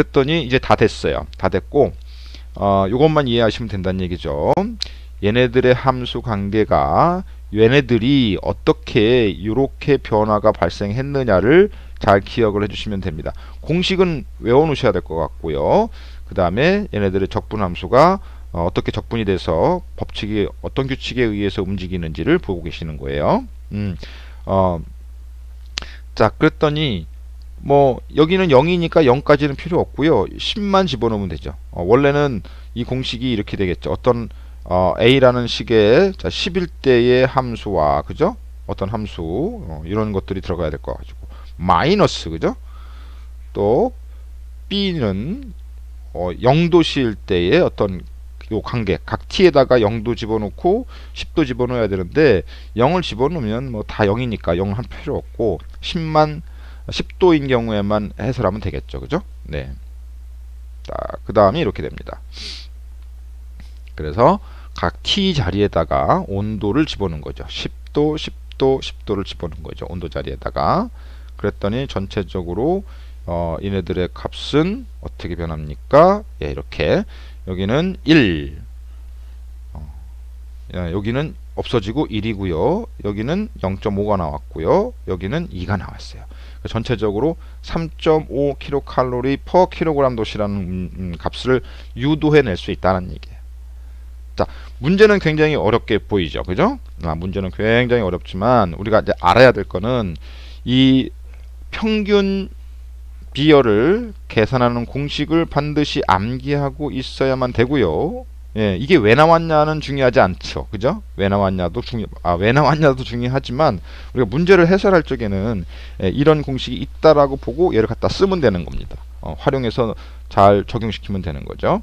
그랬더니 이제 다 됐어요. 다 됐고 요것만 이해하시면 된다는 얘기죠. 얘네들의 함수 관계가 얘네들이 어떻게 이렇게 변화가 발생했느냐를 잘 기억을 해주시면 됩니다. 공식은 외워놓으셔야 될 것 같고요. 그 다음에 얘네들의 적분 함수가 어떻게 적분이 돼서 법칙이 어떤 규칙에 의해서 움직이는지를 보고 계시는 거예요. 어, 자, 그랬더니 뭐 여기는 0이니까 0까지는 필요 없고요. 10만 집어넣으면 되죠. 원래는 이 공식이 이렇게 되겠죠. 어떤 a라는 식의 11대의 함수와 그죠? 어떤 함수 이런 것들이 들어가야 될 거 가지고 마이너스 그죠? 또 b는 0도실 때의 어떤 요 관계 각 t에다가 0도 집어넣고 10도 집어넣어야 되는데 0을 집어넣으면 뭐 다 0이니까 0은 한 필요 없고 10도인 경우에만 해설하면 되겠죠. 그죠? 네. 자, 그 다음이 이렇게 됩니다. 그래서 각 t 자리에다가 온도를 집어넣은 거죠. 10도, 10도, 10도를 집어넣은 거죠. 온도 자리에다가. 그랬더니 전체적으로 얘네들의 값은 어떻게 변합니까? 예, 이렇게 여기는 1, 여기는 없어지고 1이고요. 여기는 0.5가 나왔고요. 여기는 2가 나왔어요. 전체적으로 3.5kcal per kg 도시라는 값을 유도해낼 수 있다는 얘기예요. 자, 문제는 굉장히 어렵게 보이죠. 그죠? 문제는 굉장히 어렵지만 우리가 이제 알아야 될 거는 이 평균 비열을 계산하는 공식을 반드시 암기하고 있어야만 되고요. 예, 이게 왜 나왔냐는 중요하지 않죠. 그죠? 왜 나왔냐도 중요하지만 우리가 문제를 해설할 적에는 이런 공식이 있다라고 보고 얘를 갖다 쓰면 되는 겁니다. 활용해서 잘 적용시키면 되는 거죠.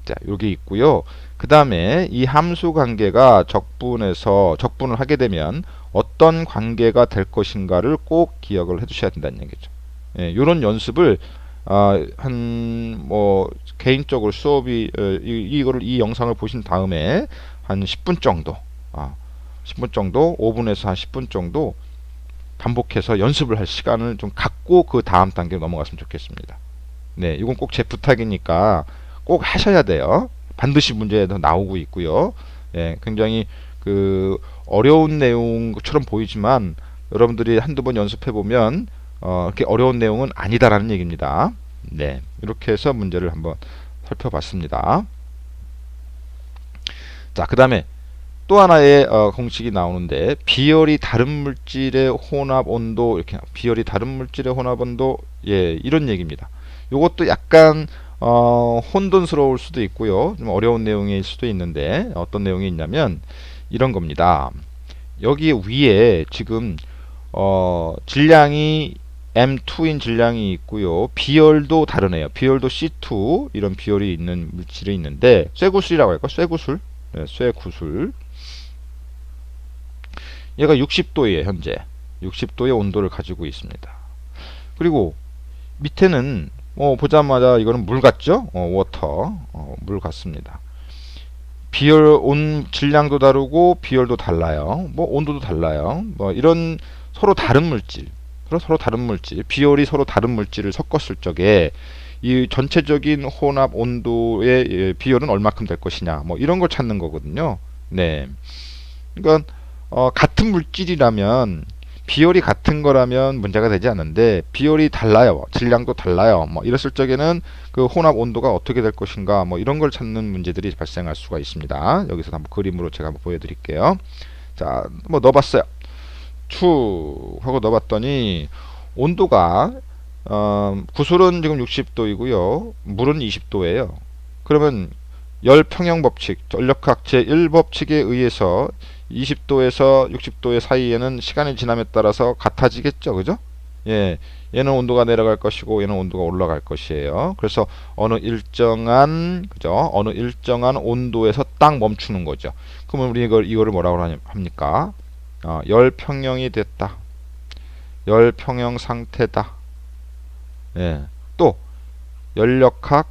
자, 여기 있고요. 그 다음에 이 함수 관계가 적분을 하게 되면 어떤 관계가 될 것인가를 꼭 기억을 해 두셔야 된다는 얘기죠. 예, 이런 연습을 뭐 개인적으로 수업이 이 영상을 보신 다음에 한 10분 정도 10분 정도 5분에서 한 10분 정도 반복해서 연습을 할 시간을 좀 갖고 그 다음 단계로 넘어갔으면 좋겠습니다. 네, 이건 꼭 제 부탁이니까 꼭 하셔야 돼요. 반드시 문제에도 나오고 있고요. 예, 굉장히 그 어려운 내용처럼 보이지만 여러분들이 한두 번 연습해 보면 이렇게 어려운 내용은 아니다라는 얘기입니다. 네, 이렇게 해서 문제를 한번 살펴봤습니다. 자, 그 다음에 또 하나의 공식이 나오는데 비열이 다른 물질의 혼합 온도 이렇게 비열이 다른 물질의 혼합 온도 예, 이런 얘기입니다. 이것도 약간 혼돈스러울 수도 있고요. 좀 어려운 내용일 수도 있는데 어떤 내용이 있냐면 이런 겁니다. 여기 위에 지금 질량이 M2인 질량이 있고요. 비열도 다르네요. 비열도 C2 이런 비열이 있는 물질이 있는데 쇠구슬이라고 할까? 쇠구슬. 네, 쇠구슬. 얘가 60도예요. 현재 60도의 온도를 가지고 있습니다. 그리고 밑에는 보자마자 이거는 물 같죠? 워터. 물 같습니다. 비열 질량도 다르고 비열도 달라요. 뭐 온도도 달라요. 뭐 이런 서로 다른 물질, 비열이 서로 다른 물질을 섞었을 적에 이 전체적인 혼합 온도의 비열은 얼마큼 될 것이냐, 뭐 이런 걸 찾는 거거든요. 네, 그러니까 같은 물질이라면 비열이 같은 거라면 문제가 되지 않는데 비열이 달라요, 질량도 달라요, 뭐 이랬을 적에는 그 혼합 온도가 어떻게 될 것인가, 뭐 이런 걸 찾는 문제들이 발생할 수가 있습니다. 여기서 한번 그림으로 제가 한번 보여드릴게요. 자, 뭐 넣어봤어요. 축 하고 넣어봤더니 온도가 구슬은 지금 60도이고요. 물은 20도예요. 그러면 열 평형 법칙, 전력학 제1법칙에 의해서 20도에서 60도의 사이에는 시간이 지남에 따라서 같아지겠죠. 그죠? 예. 얘는 온도가 내려갈 것이고 얘는 온도가 올라갈 것이에요. 그래서 어느 일정한 온도에서 딱 멈추는 거죠. 그러면 우리 이거를 뭐라고 합니까? 열 평형이 됐다. 열 평형 상태다. 예. 또 연력학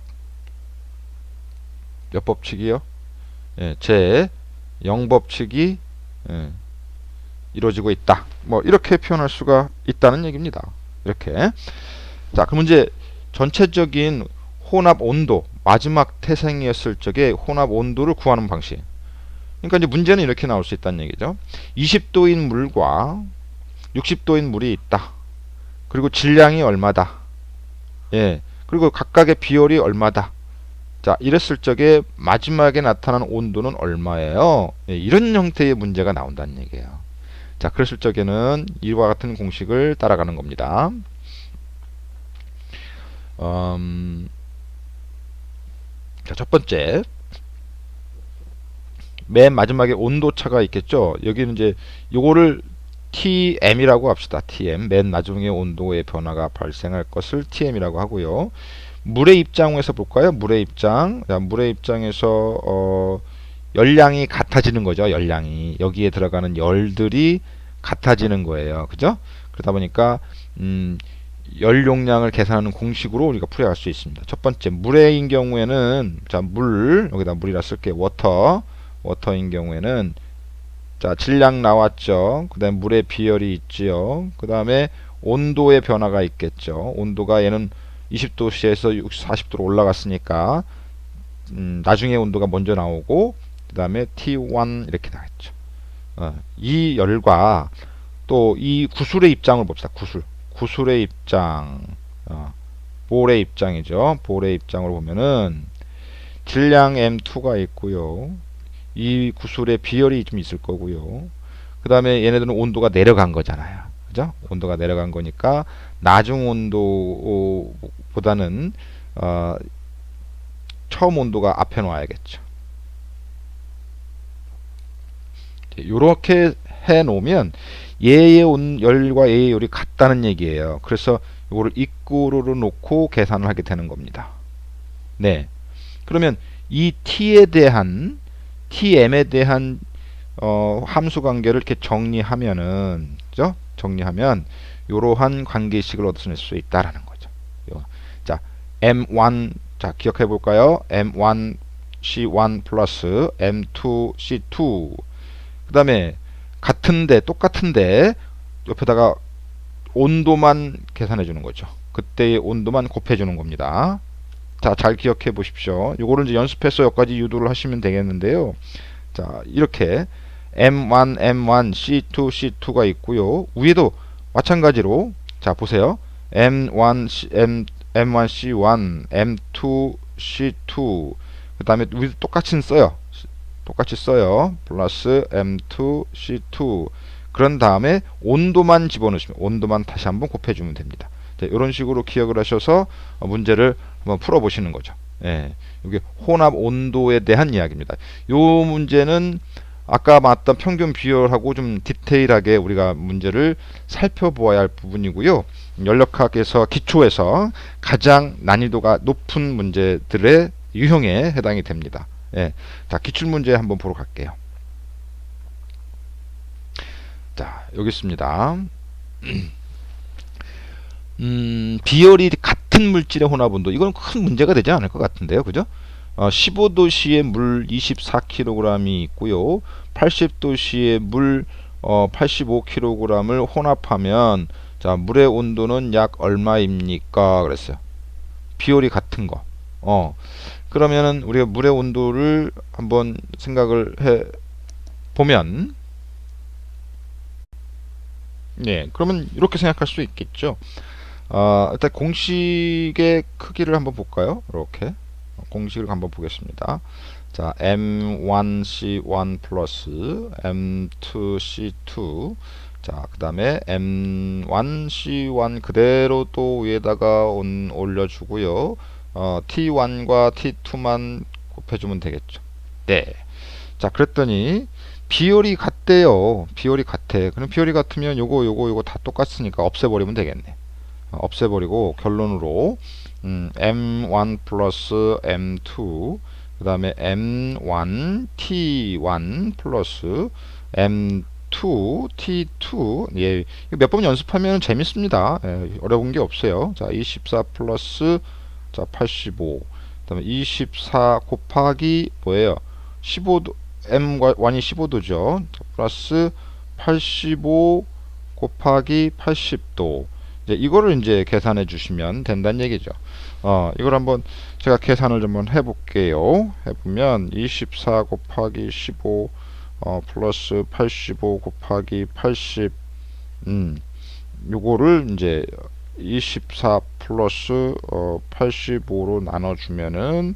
몇 법칙이요? 예, 제 0법칙이 이루어지고 있다. 뭐 이렇게 표현할 수가 있다는 얘기입니다. 이렇게. 자, 그럼 이제 전체적인 혼합 온도, 마지막 태생이었을 적에 혼합 온도를 구하는 방식. 그러니까 이제 문제는 이렇게 나올 수 있다는 얘기죠. 20도인 물과 60도인 물이 있다. 그리고 질량이 얼마다. 예. 그리고 각각의 비율이 얼마다. 자, 이랬을 적에 마지막에 나타나는 온도는 얼마예요? 예, 이런 형태의 문제가 나온다는 얘기예요. 자, 그랬을 적에는 이와 같은 공식을 따라가는 겁니다. 자, 첫 번째. 맨 마지막에 온도차가 있겠죠. 여기는 이제 요거를 TM이라고 합시다. TM. 맨 나중에 온도의 변화가 발생할 것을 TM이라고 하고요. 물의 입장에서 볼까요? 물의 입장. 자, 물의 입장에서 열량이 같아지는 거죠. 열량이. 여기에 들어가는 열들이 같아지는 거예요. 그죠? 그러다 보니까 열 용량을 계산하는 공식으로 우리가 풀어갈 수 있습니다. 첫 번째, 물의 경우에는 자, 물 여기다 물이라 쓸게요. 워터인 경우에는 자, 질량 나왔죠. 그 다음에 물의 비열이 있지요. 그 다음에 온도의 변화가 있겠죠. 온도가 얘는 20도씨에서 40도로 올라갔으니까 나중에 온도가 먼저 나오고 그 다음에 T1 이렇게 나왔죠. 이 열과 또 이 구슬의 입장을 봅시다. 구슬의 입장, 볼의 입장이죠. 볼의 입장으로 보면은 질량 M2가 있고요. 이 구슬의 비열이 좀 있을 거고요. 그 다음에 얘네들은 온도가 내려간 거잖아요. 그죠? 온도가 내려간 거니까 나중 온도보다는 처음 온도가 앞에 놓아야겠죠. 이렇게 해 놓으면 얘의 열과 얘의 열이 같다는 얘기예요. 그래서 이거를 입구로 놓고 계산을 하게 되는 겁니다. 네. 그러면 이 tm에 대한 함수 관계를 이렇게 정리하면은, 그죠? 정리하면 이러한 관계식을 얻어낼 수 있다라는 거죠. 자, M1, 자, 기억해 볼까요? M1C1 플러스 M2C2. 그 다음에 똑같은데 옆에다가 온도만 계산해 주는 거죠. 그때의 온도만 곱해 주는 겁니다. 자, 잘 기억해 보십시오. 요거를 이제 연습해서 여기까지 유도를 하시면 되겠는데요. 자, 이렇게 M1, C2, C2가 있고요. 위에도 마찬가지로 자, 보세요. M1, C1, M2, C2. 그 다음에 위도 똑같이 써요. 플러스 M2, C2. 그런 다음에 온도만 집어넣으시면 온도만 다시 한번 곱해주면 됩니다. 자, 이런 식으로 기억을 하셔서 문제를 한번 풀어보시는 거죠. 예, 이게 혼합 온도에 대한 이야기입니다. 이 문제는 아까 봤던 평균 비율하고 좀 디테일하게 우리가 문제를 살펴보아야 할 부분이고요. 연력학에서 기초에서 가장 난이도가 높은 문제들의 유형에 해당이 됩니다. 예, 자, 기출문제 한번 보러 갈게요. 자, 여기 있습니다. 비열이 같은 물질의 혼합 온도, 이건 큰 문제가 되지 않을 것 같은데요. 그죠? 15도씨의 물 24kg이 있고요. 80도씨의 물 85kg을 혼합하면 자, 물의 온도는 약 얼마입니까? 그랬어요. 비율이 같은 거. 그러면은 우리가 물의 온도를 한번 생각을 해 보면, 네, 그러면 이렇게 생각할 수 있겠죠. 일단 공식의 크기를 한번 볼까요? 이렇게 공식을 한번 보겠습니다. 자, M1C1 플러스 M2C2. 자, 그 다음에 M1C1 그대로 또 위에다가 올려주고요. T1과 T2만 곱해주면 되겠죠. 네. 자, 그랬더니 비율이 같대요. 비율이 같아. 그럼 비율이 같으면 요거 다 똑같으니까 없애버리면 되겠네. 없애버리고 결론으로 M1 플러스 M2, 그 다음에 M1 T1 플러스 M2 T2. 예, 몇 번 연습하면 재밌습니다. 예, 어려운 게 없어요. 자, 24 플러스 자 85. 그다음에 24 곱하기 뭐예요? 15도. M1이 15도죠. 플러스 85 곱하기 80도. 이거를 이제 계산해 주시면 된다는 얘기죠. 이걸 한번 제가 계산을 좀 한번 해볼게요. 해보면 24 곱하기 15 플러스 85 곱하기 80 요거를 이제 24 플러스 85로 나눠주면은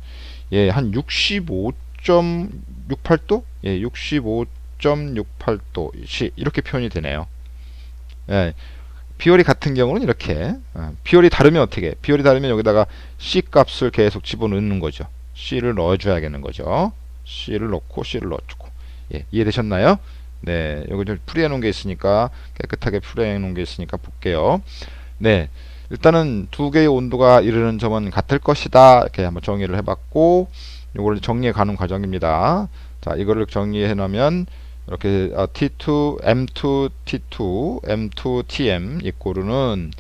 한 65.68도? 65.68도 이렇게 표현이 되네요. 비율이 같은 경우는 이렇게 비율이 다르면 어떻게 해? 비율이 다르면 여기다가 C 값을 계속 집어넣는 거죠. C를 넣어줘야겠는 거죠. C를 넣고 C를 넣어주고 이해되셨나요? 네, 여기 좀 풀이해 놓은 게 있으니까 깨끗하게 풀이해 놓은 게 있으니까 볼게요. 네, 일단은 두 개의 온도가 이르는 점은 같을 것이다 이렇게 한번 정의를 해봤고 이걸 정리해 가는 과정입니다. 자, 이거를 정리해 놓으면 이렇게 T2, M2, T2, M2, TM 이꼬르는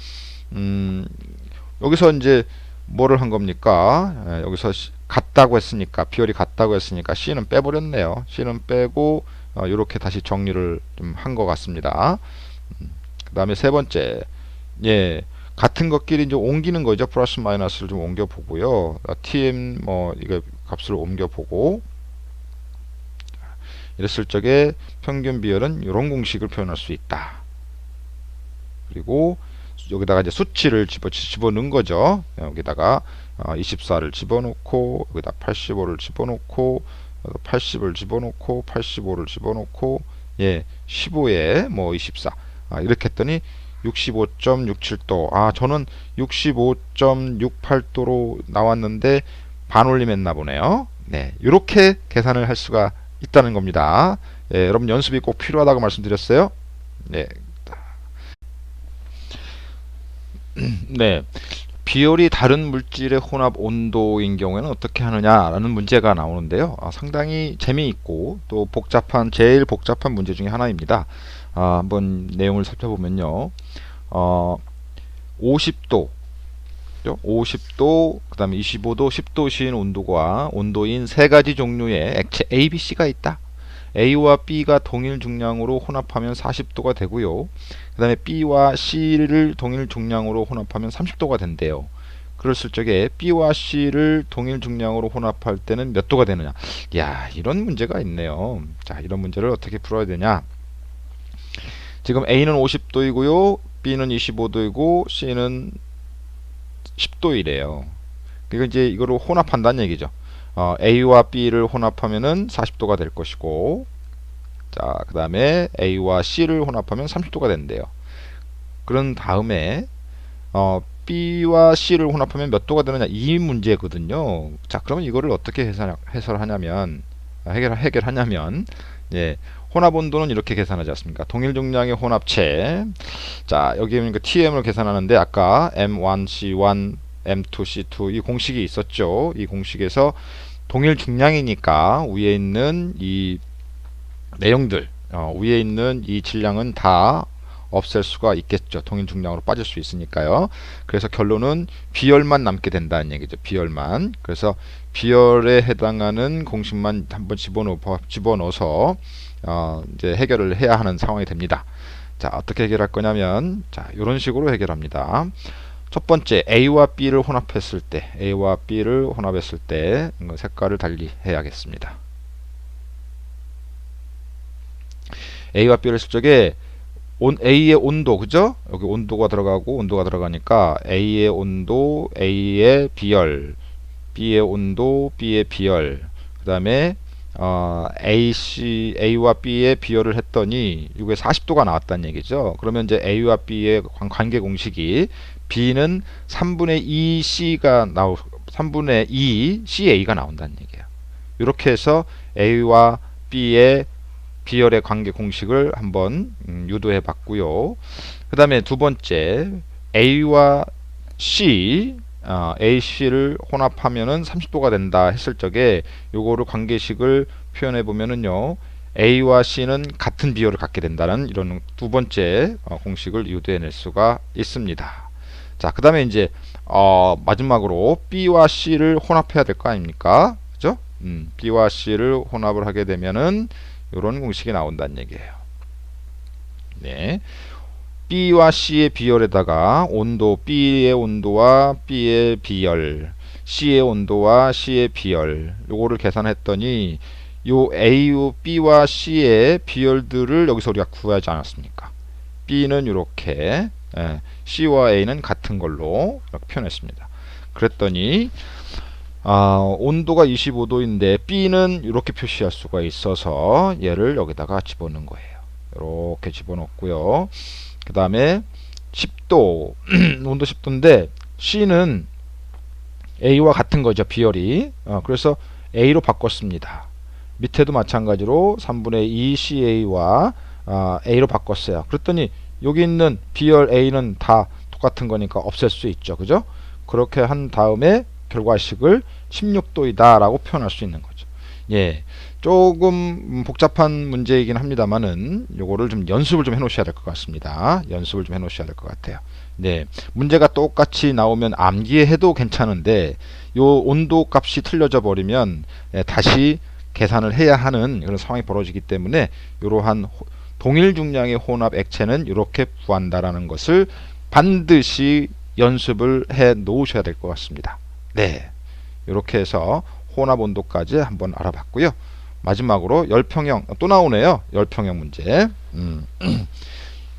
여기서 이제 뭐를 한 겁니까? 여기서 같다고 했으니까 비율이 같다고 했으니까 C는 빼버렸네요. C는 빼고 이렇게 다시 정리를 좀 한 것 같습니다. 그 다음에 세 번째, 같은 것끼리 이제 옮기는 거죠. 플러스 마이너스를 좀 옮겨 보고요. TM 이거 값을 옮겨 보고 이랬을 적에 평균 비율은 이런 공식을 표현할 수 있다. 그리고 여기다가 이제 수치를 집어넣은 거죠. 여기다가 24를 집어넣고 여기다 85를 집어넣고 80을 집어넣고 85를 집어넣고 15에 24 이렇게 했더니 65.67도 저는 65.68도로 나왔는데 반올림 했나 보네요. 네, 이렇게 계산을 할 수가 있다는 겁니다. 여러분 연습이 꼭 필요하다고 말씀드렸어요. 네. 네. 비율이 다른 물질의 혼합 온도인 경우에는 어떻게 하느냐라는 문제가 나오는데요. 상당히 재미있고 또 제일 복잡한 문제 중에 하나입니다. 한번 내용을 살펴보면요. 50도, 50도, 그 다음에 25도, 10도씨인 온도인 세 가지 종류의 액체 A, B, C가 있다. A와 B가 동일 중량으로 혼합하면 40도가 되고요. 그 다음에 B와 C를 동일 중량으로 혼합하면 30도가 된대요. 그랬을 적에 B와 C를 동일 중량으로 혼합할 때는 몇 도가 되느냐. 이런 문제가 있네요. 자, 이런 문제를 어떻게 풀어야 되냐. 지금 A는 50도이고요. B는 25도이고 C는 10도이래요. 그러니까 이제 이거를 혼합한다는 얘기죠. A와 B를 혼합하면은 40도가 될 것이고, 자, 그 다음에 A와 C를 혼합하면 30도가 된대요. 그런 다음에 B와 C를 혼합하면 몇 도가 되느냐 이 문제거든요. 자, 그러면 이거를 어떻게 해결하냐면 혼합 온도는 이렇게 계산하지 않습니까? 동일 중량의 혼합체. 자, 여기 보니까 TM을 계산하는데 아까 M1, C1, M2, C2 이 공식이 있었죠. 이 공식에서 동일 중량이니까 위에 있는 이 내용들, 위에 있는 이 질량은 다 없앨 수가 있겠죠. 동일 중량으로 빠질 수 있으니까요. 그래서 결론은 비열만 남게 된다는 얘기죠. 비열만. 그래서 비열에 해당하는 공식만 한번 집어넣어서 이제 해결을 해야 하는 상황이 됩니다. 자, 어떻게 해결할 거냐면 이런 식으로 해결합니다. 첫 번째 A와 B를 혼합했을 때 색깔을 달리 해야겠습니다. A와 B를 했을 적에 A의 온도, 그죠? 여기 온도가 들어가니까 A의 온도, A의 비열, B의 온도, B의 비열, 그 다음에 A와 B의 비열을 했더니 이게 40도가 나왔다는 얘기죠. 그러면 이제 A와 B의 관계 공식이 B는 3분의 2 CA가 나온다는 얘기예요. 이렇게 해서 A와 B의 비열의 관계 공식을 한번 유도해 봤고요. 그 다음에 두 번째 A와 C AC를 혼합하면은 30도가 된다 했을 적에 요거를 관계식을 표현해 보면은요 A와 C는 같은 비율을 갖게 된다는 이런 두 번째 공식을 유도해낼 수가 있습니다. 자, 그 다음에 이제 마지막으로 B와 C를 혼합해야 될 거 아닙니까? 그죠? B와 C를 혼합을 하게 되면은 이런 공식이 나온다는 얘기예요. 네. B와 C의 비열에다가 온도, B의 온도와 B의 비열, C의 온도와 C의 비열, 요거를 계산했더니 요 A, 요 B와 C의 비열들을 여기서 우리가 구하지 않았습니까? B는 이렇게, C와 A는 같은 걸로 이렇게 표현했습니다. 그랬더니 온도가 25도인데 B는 이렇게 표시할 수가 있어서 얘를 여기다가 집어넣은 거예요. 이렇게 집어넣고요. 그 다음에 10도 온도 10도인데 C는 A와 같은 거죠. 비열이. 그래서 A로 바꿨습니다. 밑에도 마찬가지로 3분의 2 CA와 A로 바꿨어요. 그랬더니 여기 있는 비열 A는 다 똑같은 거니까 없앨 수 있죠. 그죠? 그렇게 한 다음에 결과식을 16도이다 라고 표현할 수 있는 거죠. 예, 조금 복잡한 문제이긴 합니다만은 요거를 좀 연습을 좀 해 놓으셔야 될 것 같습니다. 연습을 좀 해 놓으셔야 될 것 같아요. 네, 문제가 똑같이 나오면 암기해도 괜찮은데 요 온도 값이 틀려져 버리면 다시 계산을 해야 하는 그런 상황이 벌어지기 때문에 이러한 동일 중량의 혼합 액체는 이렇게 구한다라는 것을 반드시 연습을 해 놓으셔야 될 것 같습니다. 네, 이렇게 해서 혼합 온도까지 한번 알아봤고요. 마지막으로 열평형 또 나오네요. 열평형 문제.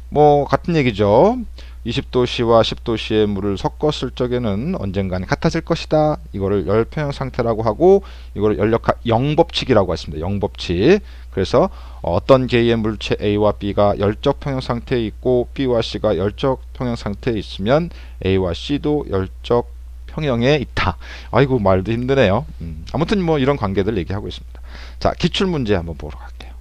뭐 같은 얘기죠. 20도씨와 10도씨의 물을 섞었을 적에는 언젠가는 같아질 것이다. 이거를 열평형 상태라고 하고 이거를 영법칙이라고 했습니다. 영법칙. 그래서 어떤 개의 물체 A와 B가 열적 평형 상태에 있고 B와 C가 열적 평형 상태에 있으면 A와 C도 열적 평형에 있다. 아이고 말도 힘드네요. 아무튼 뭐 이런 관계들 얘기하고 있습니다. 자, 기출 문제 한번 보러 갈게요.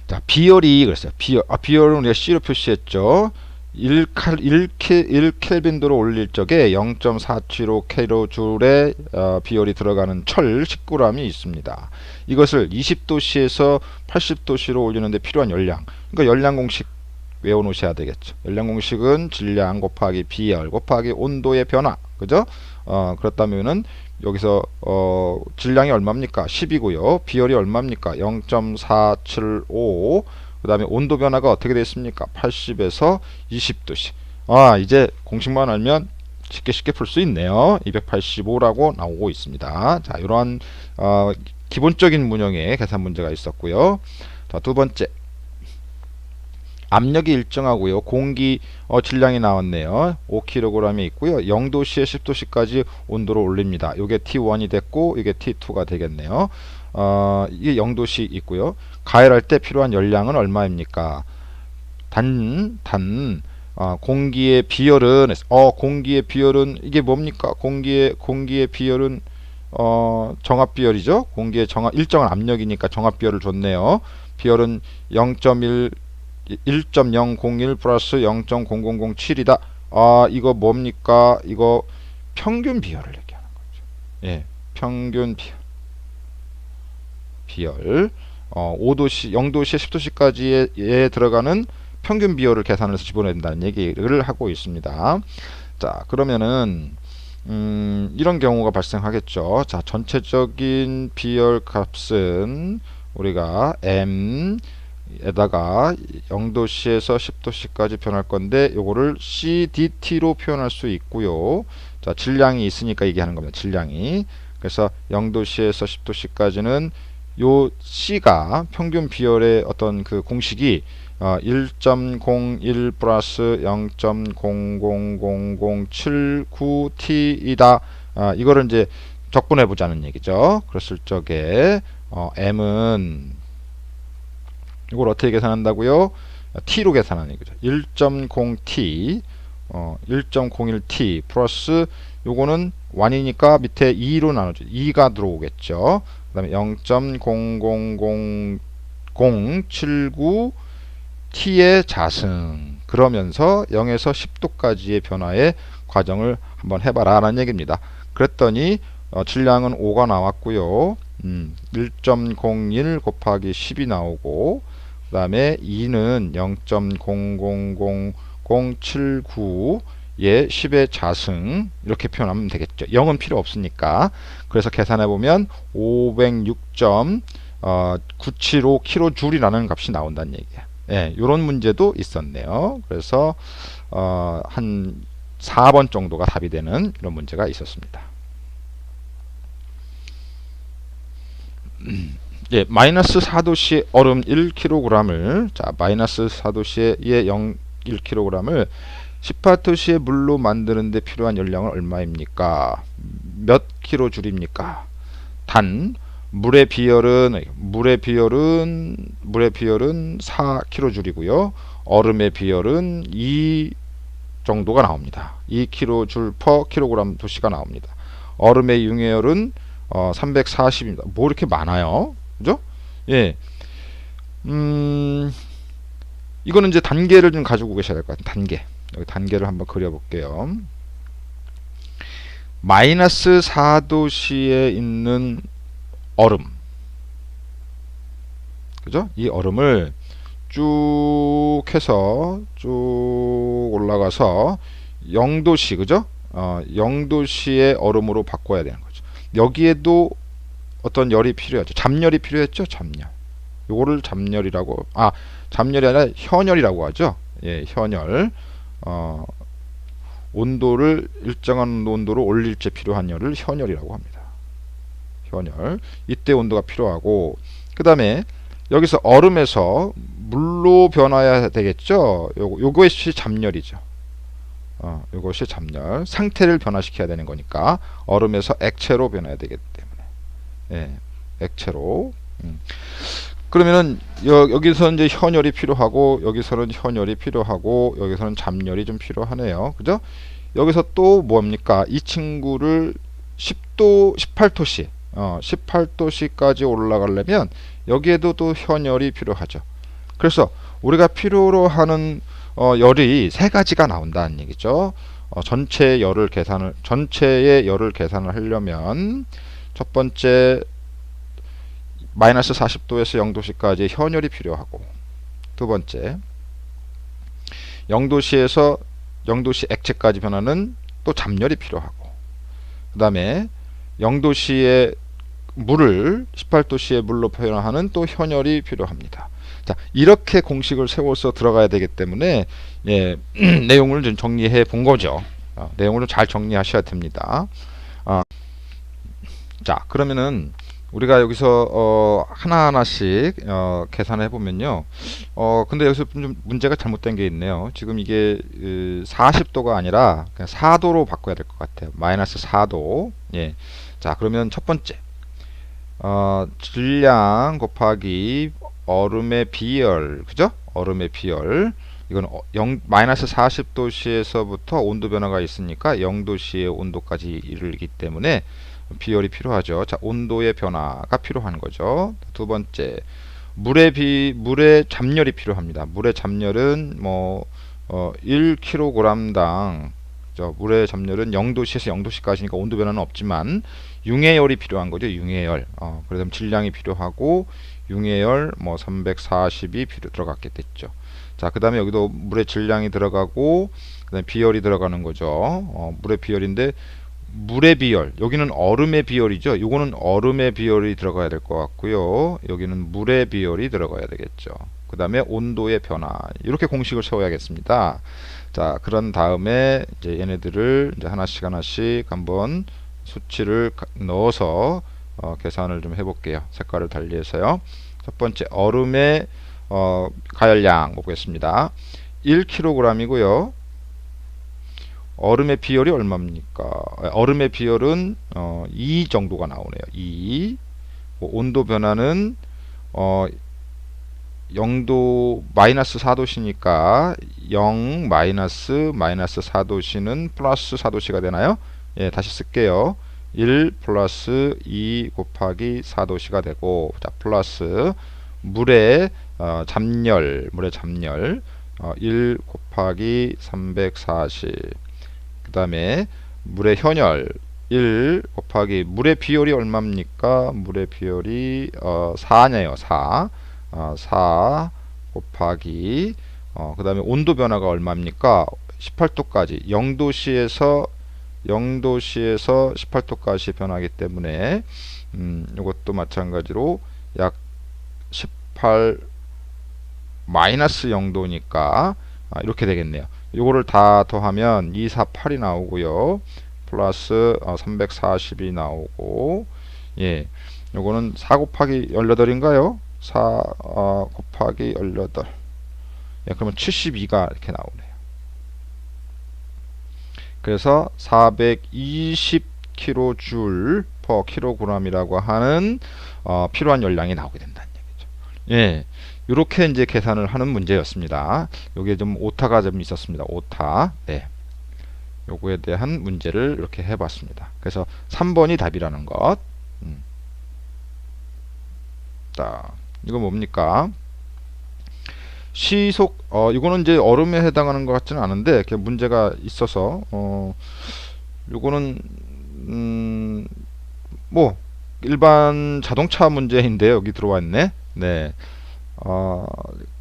자, 비열이 그랬어요. 비열은 우리가 C로 표시했죠. 1켈빈도로 올릴 적에 0.475kJ의 비열이 들어가는 철 10g이 있습니다. 이것을 20도씨에서 80도씨로 올리는데 필요한 열량. 그러니까 열량 공식 외워놓으셔야 되겠죠. 열량 공식은 질량 곱하기 비열 곱하기 온도의 변화. 그죠? 그렇다면은 여기서 질량이 얼마입니까? 10이고요. 비열이 얼마입니까? 0.475. 그 다음에 온도 변화가 어떻게 됐습니까? 80에서 20도씩. 이제 공식만 알면 쉽게 풀 수 있네요. 285라고 나오고 있습니다. 자, 이러한 기본적인 문형의 계산 문제가 있었고요. 자, 두 번째. 압력이 일정하고요. 공기 질량이 나왔네요. 5kg이 있고요. 0도씨에 10도씨까지 온도를 올립니다. 이게 T1이 됐고 이게 T2가 되겠네요. 이게 0도씨 있고요. 가열할 때 필요한 열량은 얼마입니까? 공기의 비열은 공기의 비열은 이게 뭡니까? 공기의 비열은 정압 비열이죠. 공기의 일정한 압력이니까 정압 비열을 줬네요. 비열은 1.001 플러스 0.0007이다. 이거 뭡니까? 이거 평균 비열을 얘기하는 거죠. 예, 평균 비열. 5도씨, 0도씨, 10도씨까지에 들어가는 평균 비열을 계산해서 집어낸다는 얘기를 하고 있습니다. 자, 그러면은 이런 경우가 발생하겠죠. 자, 전체적인 비열 값은 우리가 M 에다가 0도씨에서 10도씨까지 변할 건데 요거를 CDT로 표현할 수 있고요. 자, 질량이 있으니까 얘기하는 겁니다. 질량이. 그래서 0도씨에서 10도씨까지는 요 C가 평균 비열의 어떤 그 공식이 1.01 플러스 0.000079T이다. 이거를 이제 적분해 보자는 얘기죠. 그랬을 적에 M은 이걸 어떻게 계산한다고요? T로 계산하는 거죠. 1.0T, 1.01T 플러스 요거는 1이니까 밑에 2로 나누죠. 2가 들어오겠죠. 그 다음에 0.000079T의 자승. 그러면서 0에서 10도까지의 변화의 과정을 한번 해봐라 라는 얘기입니다. 그랬더니 질량은 5가 나왔고요. 1.01 곱하기 10이 나오고 그 다음에 2는 0.000079의 10의 자승 이렇게 표현하면 되겠죠. 0은 필요 없으니까. 그래서 계산해보면 506점 975kJ이라는 값이 나온다는 얘기야. 예, 요런 문제도 있었네요. 그래서 한 4번 정도가 답이 되는 이런 문제가 있었습니다. 예, 마이너스 4도씨 얼음 1kg을, 자, 마이너스 4도씨의 1kg을 18도씨의 물로 만드는데 필요한 열량은 얼마입니까? 몇 kJ입니까? 단 물의 비열은 4kJ이고요. 얼음의 비열은 2 정도가 나옵니다. 2kJ per kg 도시가 나옵니다. 얼음의 융해열은 340입니다. 뭐 이렇게 많아요? 그죠? 예. 이거는 이제 단계를 좀 가지고 계셔야 될 것 같아요. 단계. 여기 단계를 한번 그려볼게요. 마이너스 4도씨에 있는 얼음. 그죠? 이 얼음을 쭉 해서 쭉 올라가서 0도씨, 그죠? 0도씨의 얼음으로 바꿔야 되는 거죠. 여기에도 어떤 열이 필요하죠. 잡열이 필요했죠. 잡열. 요거를 잡열이라고, 잡열이 아니라 현열이라고 하죠. 예, 현열. 온도를 일정한 온도로 올릴 때 필요한 열을 현열이라고 합니다. 현열. 이때 온도가 필요하고, 그 다음에 여기서 얼음에서 물로 변화해야 되겠죠. 요것이 잡열이죠. 요것이 잡열. 상태를 변화시켜야 되는 거니까 얼음에서 액체로 변해야 되기 때문에, 예, 액체로. 그러면은 여기서 이제 현열이 필요하고, 여기서는 현열이 필요하고, 여기서는 잡열이 좀 필요하네요. 그죠? 여기서 또 뭡니까? 이 친구를 18도씨 18도씨까지 올라가려면 여기에도 또 현열이 필요하죠. 그래서 우리가 필요로 하는 열이 세 가지가 나온다는 얘기죠. 전체의 열을 계산을 하려면 첫 번째 마이너스 40도에서 0도씨까지 현열이 필요하고, 두 번째 0도씨에서 0도씨 액체까지 변하는 또 잡열이 필요하고, 그 다음에 0도씨의 물을 18도씨의 물로 표현하는 또 현열이 필요합니다. 자, 이렇게 공식을 세워서 들어가야 되기 때문에, 예, 내용을 좀 정리해 본 거죠. 내용을 좀 잘 정리하셔야 됩니다. 자, 그러면은 우리가 여기서 하나하나씩 계산해 보면요. 근데 여기서 좀 문제가 잘못된 게 있네요. 지금 이게 40도가 아니라 그냥 4도로 바꿔야 될 것 같아요. 마이너스 4도. 예. 자, 그러면 첫 번째 질량 곱하기 얼음의 비열, 그죠? 얼음의 비열. 이건 마이너스 40도씨에서부터 온도 변화가 있으니까 0도씨의 온도까지 이르기 때문에 비열이 필요하죠. 자, 온도의 변화가 필요한 거죠. 두 번째, 물의 잡열이 필요합니다. 물의 잡열은 1kg당, 물의 잡열은 0도씨에서 0도씨까지니까 온도 변화는 없지만 융해열이 필요한 거죠. 융해열. 그래서 질량이 필요하고 융해열 340이 들어갔겠죠. 자, 그 다음에 여기도 물의 질량이 들어가고, 그 다음에 비열이 들어가는 거죠. 물의 비열인데, 물의 비열, 여기는 얼음의 비열이죠. 요거는 얼음의 비열이 들어가야 될 것 같고요. 여기는 물의 비열이 들어가야 되겠죠. 그 다음에 온도의 변화, 이렇게 공식을 세워야겠습니다. 자, 그런 다음에 이제 얘네들을 이제 하나씩 한번 수치를 넣어서 계산을 좀 해볼게요. 색깔을 달리해서요. 첫 번째, 얼음의 가열량 보겠습니다. 1kg이고요. 얼음의 비열이 얼마입니까? 얼음의 비열은 2 정도가 나오네요. 2. 온도 변화는 0도 마이너스 4도씨니까 0 마이너스 4도씨는 플러스 4도씨가 되나요? 예, 다시 쓸게요. 1 플러스 2 곱하기 4도씨가 되고, 자, 플러스 물의 잡열 1 곱하기 340. 그 다음에 물의 현열 1 곱하기 물의 비열이 얼마입니까? 물의 비열이 4네요. 4 곱하기 그 다음에 온도 변화가 얼마입니까? 18도까지 0도씨에서 18도까지 변하기 때문에 이것도 마찬가지로 약 9.8 마이너스 0도니까 이렇게 되겠네요. 요거를 다 더하면 248이 나오고요. 플러스 340이 나오고, 예, 요거는 4 곱하기 18인가요? 4 곱하기 18. 예, 그러면 72가 이렇게 나오네요. 그래서 420kJ per kg이라고 하는 필요한 열량이 나오게 된다는 얘기죠. 예, 이렇게 이제 계산을 하는 문제였습니다. 여기에 좀 오타가 좀 있었습니다. 오타. 네. 요거에 대한 문제를 이렇게 해봤습니다. 그래서 3번이 답이라는 것. 자, 이거 뭡니까? 시속, 이거는 이제 얼음에 해당하는 것 같지는 않은데, 이렇게 문제가 있어서, 요거는, 뭐, 일반 자동차 문제인데, 여기 들어와 있네. 네.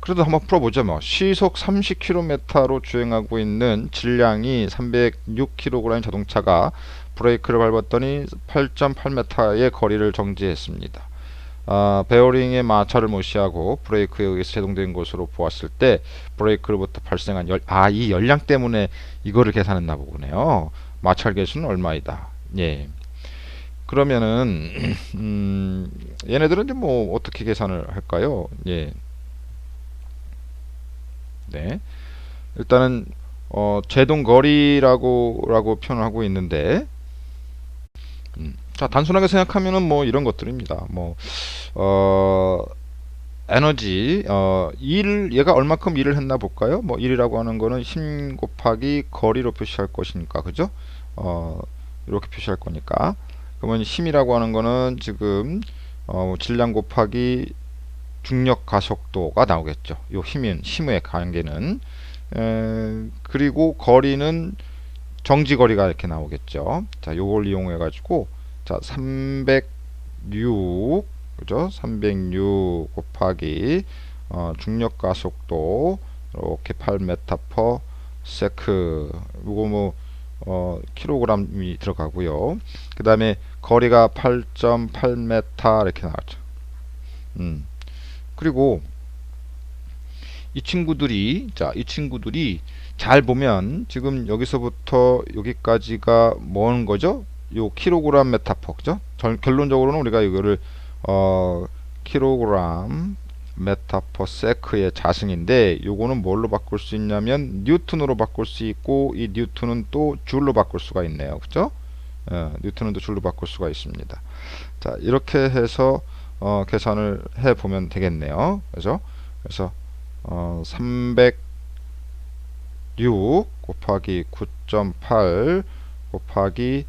그래도 한번 풀어보죠. 뭐 시속 30km로 주행하고 있는 질량이 306kg인 자동차가 브레이크를 밟았더니 8.8m의 거리를 정지했습니다. 베어링의 마찰을 무시하고 브레이크에 의해서 제동된 것으로 보았을 때 브레이크로부터 발생한 이 열량 때문에 이거를 계산했나 보네요. 마찰 계수는 얼마이다. 예. 그러면은 얘네들은 이제 뭐 어떻게 계산을 할까요? 예. 네. 일단은 제동 거리라고 표현을 하고 있는데 자, 단순하게 생각하면은 뭐 이런 것들입니다. 뭐 에너지 얘가 얼마큼 일을 했나 볼까요? 뭐 일이라고 하는 거는 힘 곱하기 거리로 표시할 것이니까, 그죠? 이렇게 표시할 거니까. 그러면 힘이라고 하는 거는 지금 질량 곱하기 중력 가속도가 나오겠죠. 요 힘의 관계는 그리고 거리는 정지 거리가 이렇게 나오겠죠. 자, 요걸 이용해 가지고 자, 306 그죠? 306 곱하기 중력 가속도 이렇게 8m/s 요거 뭐 킬로그램이 들어가고요. 그 다음에 거리가 8.8m 이렇게 나왔죠. 그리고 이 친구들이 잘 보면 지금 여기서부터 여기까지가 뭔 거죠? 요 킬로그램 메타퍼, 그죠? 결론적으로는 우리가 이거를 킬로그램 메타퍼 세크의 자승인데, 요거는 뭘로 바꿀 수 있냐면 뉴턴으로 바꿀 수 있고, 이 뉴턴은 또 줄로 바꿀 수가 있네요, 그죠? 뉴턴은 또 줄로 바꿀 수가 있습니다. 자, 이렇게 해서 계산을 해 보면 되겠네요. 그죠? 그래서 306 곱하기 9.8 곱하기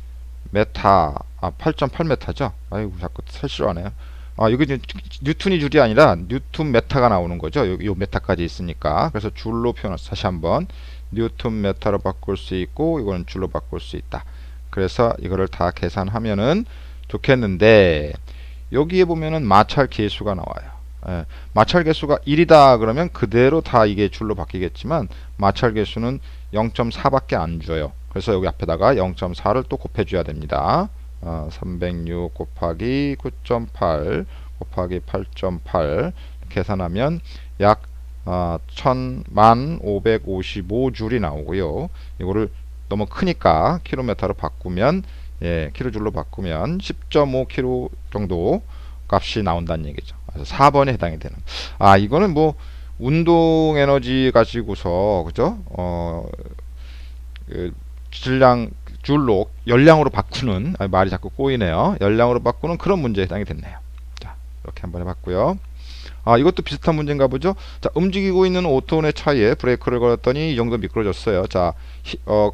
메타 8.8m죠. 아이고 자꾸 설실하네요. 여기 뉴턴이 줄이 아니라 뉴턴 메타가 나오는 거죠. 요 메타까지 있으니까. 그래서 줄로 표현해서 다시 한번 뉴턴 메타로 바꿀 수 있고, 이거는 줄로 바꿀 수 있다. 그래서 이거를 다 계산하면은 좋겠는데, 여기에 보면은 마찰 계수가 나와요. 예, 마찰 계수가 1이다 그러면 그대로 다 이게 줄로 바뀌겠지만, 마찰 계수는 0.4밖에 안 줘요. 그래서 여기 앞에다가 0.4를 또 곱해줘야 됩니다. 306 곱하기 9.8 곱하기 8.8 계산하면 약 1555줄이 나오고요. 이거를 너무 크니까 킬로미터로 바꾸면, 예, 킬로줄로 바꾸면 10.5kg 정도 값이 나온다는 얘기죠. 그래서 4번에 해당이 되는. 이거는 뭐 운동 에너지 가지고서, 그죠? 질량 줄로 열량으로 바꾸는, 말이 자꾸 꼬이네요. 열량으로 바꾸는 그런 문제에 해당이 됐네요. 자, 이렇게 한번 해봤고요. 이것도 비슷한 문제인가 보죠. 자, 움직이고 있는 5톤의 차에 브레이크를 걸었더니 이 정도 미끄러졌어요. 자,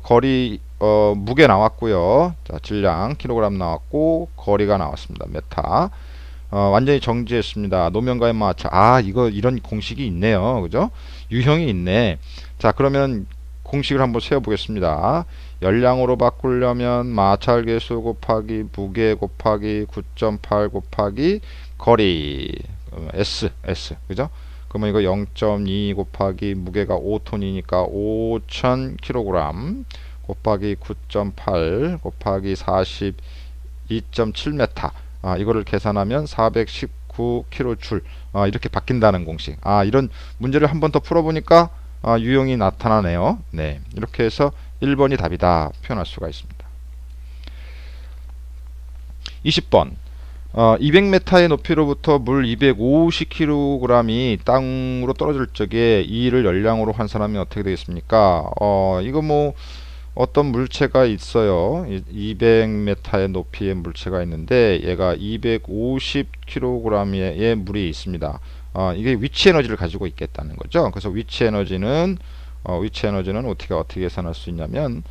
거리 무게 나왔고요. 자, 질량 킬로그램 나왔고, 거리가 나왔습니다. 메타. 완전히 정지했습니다. 노면과의 마찰. 이런 공식이 있네요. 그죠? 유형이 있네. 자, 그러면 공식을 한번 세워보겠습니다. 열량으로 바꾸려면 마찰 계수 곱하기 무게 곱하기 9.8 곱하기 거리 S 그죠? 그러면 이거 0.2 곱하기 무게가 5톤이니까 5,000kg 곱하기 9.8 곱하기 42.7m. 이거를 계산하면 419 409kJ 이렇게 바뀐다는 공식. 이런 문제를 한 번 더 풀어보니까 유형이 나타나네요. 네, 이렇게 해서 1번이 답이다 표현할 수가 있습니다. 20번 200m의 높이로부터 물 250kg이 땅으로 떨어질 적에 이를 열량으로 환산하면 어떻게 되겠습니까? 이거 뭐 어떤 물체가 있어요. 200m의 높이의 물체가 있는데 얘가 250kg의 물이 있습니다. 이게 위치 에너지를 가지고 있겠다는 거죠. 그래서 위치 에너지는 어떻게 계산할 수 있냐면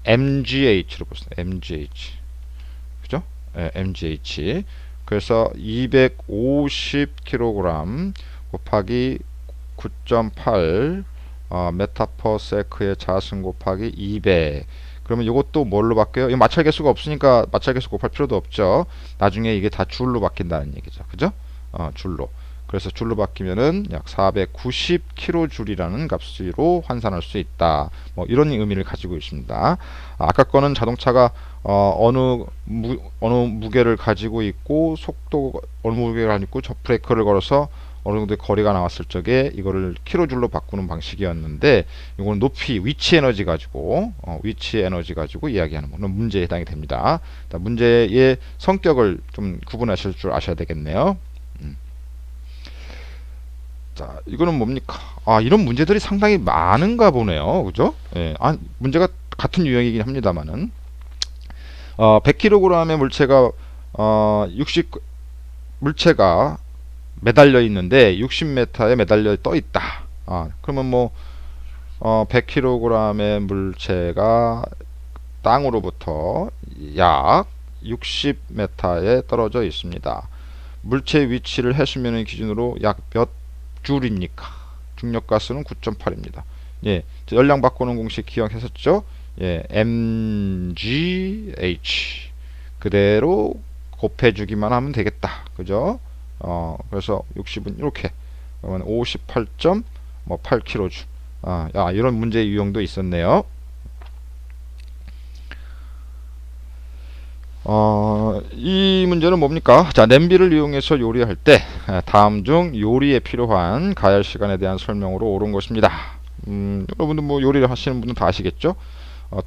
mgh로 보겠습니다. mgh. 그죠? mgh. 그래서 250kg 곱하기 9.8 메타퍼세크의 자승 곱하기 200. 그러면 이것도 뭘로 바뀌어요? 이거 마찰 개수가 없으니까 마찰 개수 곱할 필요도 없죠. 나중에 이게 다 줄로 바뀐다는 얘기죠. 그죠? 줄로. 그래서 줄로 바뀌면은 약 490kJ이라는 값으로 환산할 수 있다. 뭐 이런 의미를 가지고 있습니다. 아까 거는 자동차가 어느 무게를 가지고 있고 속도 어느 무게를 가지고 있고 저 브레이크를 걸어서 어느 정도의 거리가 나왔을 적에 이거를 킬로줄로 바꾸는 방식이었는데 이건 높이 위치 에너지 가지고 이야기하는 문제에 해당이 됩니다. 문제의 성격을 좀 구분하실 줄 아셔야 되겠네요. 자, 이거는 뭡니까? 이런 문제들이 상당히 많은가 보네요. 그죠? 예, 문제가 같은 유형이긴 합니다만은 100kg의 물체가 매달려 있는데 60m에 매달려 떠 있다. 그러면 뭐 100kg의 물체가 땅으로부터 약 60m에 떨어져 있습니다. 물체 위치를 해수면의 기준으로 약 몇 줄입니까? 중력가스는 9.8입니다. 예, 열량 바꾸는 공식 기억했었죠? 예, mgh 그대로 곱해주기만 하면 되겠다. 그죠? 그래서 60은 이렇게 그러면 58.8kJ. 이런 문제 유형도 있었네요. 이 문제는 뭡니까? 자, 냄비를 이용해서 요리할 때 다음 중 요리에 필요한 가열 시간에 대한 설명으로 옳은 것입니다. 여러분들 뭐 요리를 하시는 분은 다 아시겠죠?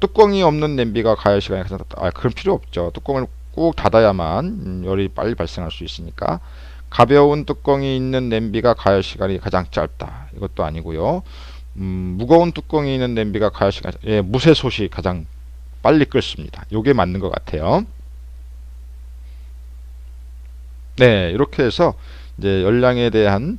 뚜껑이 없는 냄비가 가열 시간이 가장 그런 필요 없죠. 뚜껑을 꾹 닫아야만 열이 빨리 발생할 수 있으니까. 가벼운 뚜껑이 있는 냄비가 가열 시간이 가장 짧다. 이것도 아니고요. 무거운 뚜껑이 있는 냄비가 가열 시간, 무쇠솥이 가장 빨리 끓습니다. 요게 맞는 것 같아요. 네, 이렇게 해서 이제 열량에 대한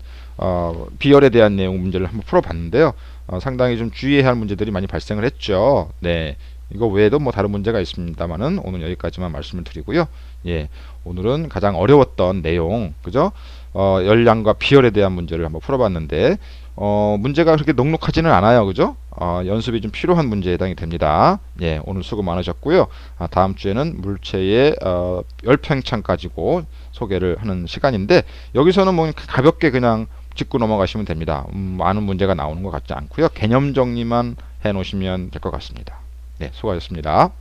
비열에 대한 내용 문제를 한번 풀어봤는데요. 상당히 좀 주의해야 할 문제들이 많이 발생을 했죠. 네, 이거 외에도 뭐 다른 문제가 있습니다만은 오늘 여기까지만 말씀을 드리고요. 예, 오늘은 가장 어려웠던 내용, 그죠? 열량과 비열에 대한 문제를 한번 풀어봤는데 문제가 그렇게 넉넉하지는 않아요, 그죠? 연습이 좀 필요한 문제에 해당이 됩니다. 예, 오늘 수고 많으셨고요. 다음 주에는 물체의 열팽창 가지고 소개를 하는 시간인데 여기서는 뭐 가볍게 그냥 짚고 넘어가시면 됩니다. 많은 문제가 나오는 것 같지 않고요. 개념 정리만 해 놓으시면 될 것 같습니다. 네, 수고하셨습니다.